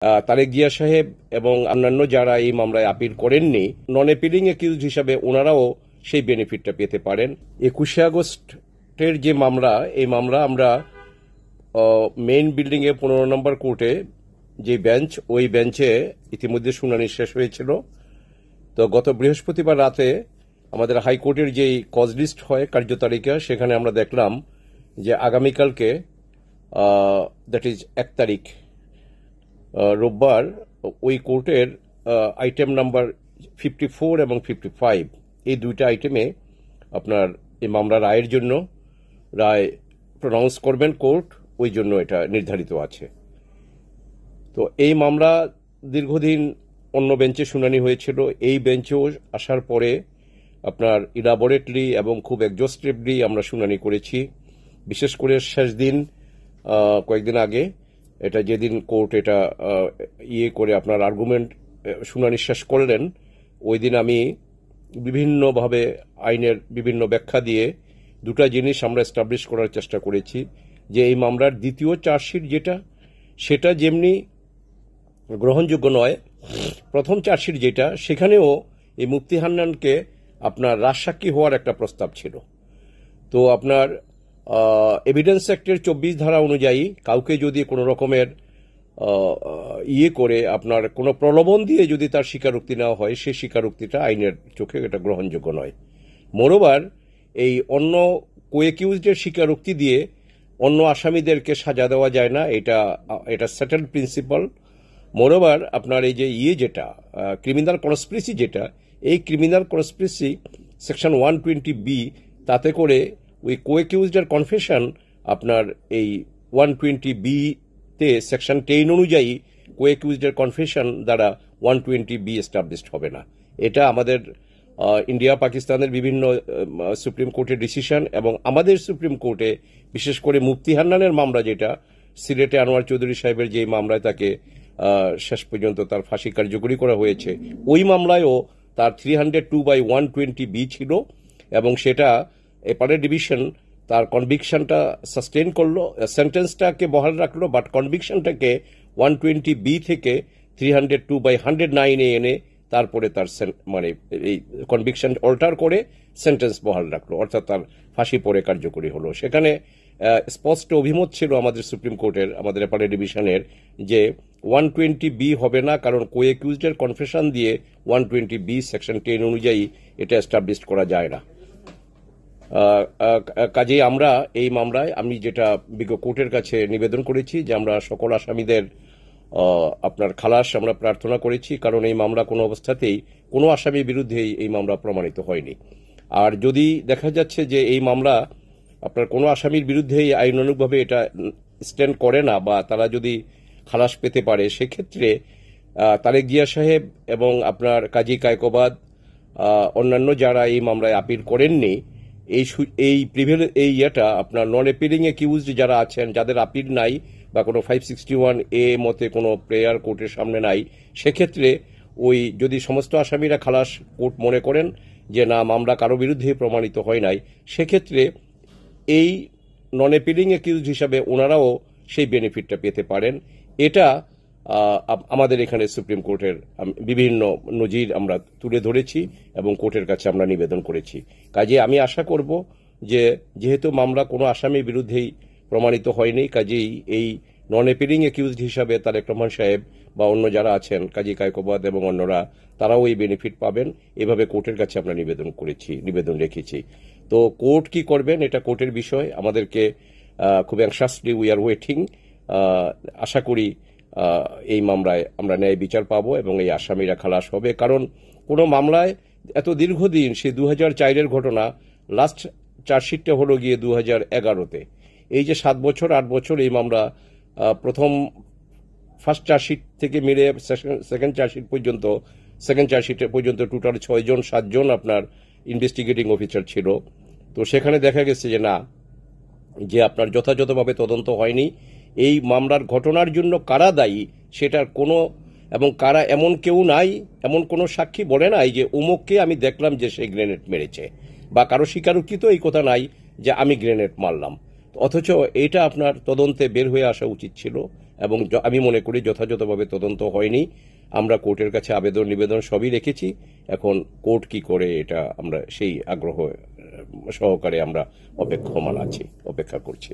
তারেক জিয়া সাহেব এবং অন্যান্য যারা এই মামলায় আপিল করেননি, নন অ্যাপিলিং অ্যাকিউজড হিসাবে ওনারাও সেই বেনিফিটটা পেতে পারেন। 21শে আগস্টের যে মামলা, এই মামলা আমরা মেইন বিল্ডিং এ 15 নম্বর কোর্টে যে বেঞ্চ, ওই বেঞ্চে ইতিমধ্যে শুনানি শেষ হয়েছিল। তো গত বৃহস্পতিবার রাতে আমাদের হাইকোর্টের যেই কজ লিস্ট হয় কার্যতালিকা, সেখানে আমরা দেখলাম যে আগামীকালকে দ্যাট ইজ 1 তারিখ রোববার ওই কোর্টের আইটেম নাম্বার 54 এবং 55, এই দুইটা আইটেমে আপনার এই মামলা রায়ের জন্য রায় প্রনাউন্স করবেন কোর্ট, ওই জন্য এটা নির্ধারিত আছে। তো এই মামলা দীর্ঘদিন অন্য বেঞ্চে শুনানি হয়েছিল, এই বেঞ্চেও আসার পরে আপনার ইলাবোরেটলি এবং খুব এক্সজস্টিভলি আমরা শুনানি করেছি। বিশেষ করে শেষ দিন কয়েকদিন আগে, এটা যেদিন কোর্ট এটা করে আপনার আর্গুমেন্ট শুনানি শেষ করলেন, ওই দিন আমি বিভিন্নভাবে আইনের বিভিন্ন ব্যাখ্যা দিয়ে দুটা জিনিস আমরা এস্টাবলিশ করার চেষ্টা করেছি যে এই মামলার দ্বিতীয় চার্জশিট যেটা, সেটা যেমনি গ্রহণযোগ্য নয়, প্রথম চার্জশিট যেটা, সেখানেও এই মুফতি হান্নানকে আপনার রাজসাক্ষী হওয়ার একটা প্রস্তাব ছিল। তো আপনার এভিডেন্স অ্যাক্টের 24 ধারা অনুযায়ী কাউকে যদি কোনো রকমের করে আপনার কোনো প্রলোভন দিয়ে যদি তার স্বীকারোক্তি নেওয়া হয়, সেই স্বীকারোক্তিটা আইনের চোখে এটা গ্রহণযোগ্য নয়। মোরওভার এই অন্য কোএকিউজডের স্বীকারোক্তি দিয়ে অন্য আসামিদেরকে সাজা দেওয়া যায় না, এটা সেটেলড প্রিন্সিপাল। মোরওভার আপনার এই যে যেটা ক্রিমিনাল কনস্পিরেসি, যেটা এই ক্রিমিনাল কনস্পিরেসি সেকশন 120B, তাতে করে ওই কোএকিউজডের কনফেশন আপনার এই 120B তে সেকশন 10 অনুযায়ী কোএকিউজডের কনফেশন দ্বারা 120B এস্টাবলিশড হবে না। এটা আমাদের ইন্ডিয়া পাকিস্তানের বিভিন্ন সুপ্রিম কোর্টের ডিসিশন, এবং আমাদের সুপ্রিম কোর্টে বিশেষ করে মুফতি হান্নানের মামলা, যেটা সিলেটে আনোয়ার চৌধুরী সাহেবের যে মামলায় তাকে শেষ পর্যন্ত তার ফাঁসি কার্যকরী করা হয়েছে, ওই মামলায়ও তার 302/120B ছিল, এবং সেটা অ্যাপেলেট ডিভিশন তার কনভিকশনটা সাস্টেইন করলো, সেন্টেন্সটাকে বহাল রাখলো, বাট কনভিকশনটাকে 120B থেকে 302/109 এনে তারপরে তার মানে এই কনভিকশন অল্টার করে সেন্টেন্স বহাল রাখলো, অর্থাৎ তার ফাঁসি পরে কার্যকরী হলো। সেখানে স্পষ্ট অভিমত ছিল আমাদের সুপ্রিম কোর্টের, আমাদের অ্যাপেলেট ডিভিশনের, যে 120B হবে না, কারণ কোএকিউজডের কনফেশন দিয়ে 120B সেকশন 10 অনুযায়ী এটা এস্টাবলিশ করা যায় না। কাজেই আমরা এই মামলায় আমি যেটা কোর্টের কাছে নিবেদন করেছি যে আমরা সকল আসামিদের আপনার খালাস আমরা প্রার্থনা করেছি, কারণ এই মামলা কোনো অবস্থাতেই কোনো আসামির বিরুদ্ধেই এই মামলা প্রমাণিত হয়নি। আর যদি দেখা যাচ্ছে যে এই মামলা আপনার কোনো আসামির বিরুদ্ধেই আইনানুগভাবে এটা স্ট্যান্ড করে না, বা তারা যদি খালাস পেতে পারে, সেক্ষেত্রে তারেক জিয়া সাহেব এবং আপনার কাজী কায়কোবাদ, অন্যান্য যারা এই মামলায় আপিল করেননি, এই আপনার নন অ্যাপিলিং অ্যাকিউজড যারা আছেন, যাদের আপিল নাই বা কোনো 561A মতে কোনো প্রেয়ার কোর্টের সামনে নাই, সেক্ষেত্রে ওই যদি সমস্ত আসামিরা খালাস কোর্ট মনে করেন যে না মামলা কারো বিরুদ্ধে প্রমাণিত হয় নাই, সেক্ষেত্রে এই নন অ্যাপিলিং অ্যাকিউজড হিসাবে ওনারাও সেই বেনিফিটটা পেতে পারেন। এটা আমাদের এখানে সুপ্রিম কোর্টের বিভিন্ন নজির আমরা তুলে ধরেছি এবং কোর্টের কাছে আমরা নিবেদন করেছি। কাজে আমি আশা করব যে যেহেতু মামলা কোনো আসামির বিরুদ্ধেই প্রমাণিত হয়নি, কাজেই এই নন অ্যাপিলিং অ্যাকিউজড হিসাবে তারেক রহমান সাহেব বা অন্য যারা আছেন, কাজী কায়কোবাদ এবং অন্যরা, তারাও এই বেনিফিট পাবেন। এভাবে কোর্টের কাছে আমরা নিবেদন রেখেছি। তো কোর্ট কি করবেন এটা কোর্টের বিষয়, আমাদেরকে খুব অ্যাংশাসলি উই আর ওয়েটিং। আশা করি এই মামলায় আমরা ন্যায় বিচার পাবো এবং এই আসামিরা খালাস হবে, কারণ কোনো মামলায় এত দীর্ঘদিন, সে 2004-এর ঘটনা, লাস্ট চার্জশিটটা হলো গিয়ে 2011-তে, এই যে 7 বছর 8 বছর এই মামলা প্রথম ফার্স্ট চার্জশিট থেকে মিলে সেকেন্ড চার্জশিটে পর্যন্ত টোটাল 7জন আপনার ইনভেস্টিগেটিং অফিসার ছিল। তো সেখানে দেখা গেছে যে না, যে আপনার যথাযথভাবে তদন্ত হয়নি, এই মামলার ঘটনার জন্য কারা দায়ী সেটার কোনো, এবং কারা এমন কেউ নাই, এমন কোনো সাক্ষী বলে নাই যে অমুককে আমি দেখলাম যে সে গ্রেনেড মেরেছে, বা কারো স্বীকারোক্তি তো এই কথা নাই যে আমি গ্রেনেড মারলাম। অথচ এটা আপনার তদন্তে বের হয়ে আসা উচিত ছিল, এবং আমি মনে করি যথাযথভাবে তদন্ত হয়নি। আমরা কোর্টের কাছে আবেদন নিবেদন সবই রেখেছি। এখন কোর্ট কি করে এটা আমরা সেই আগ্রহ সহকারে আমরা অপেক্ষা করছি।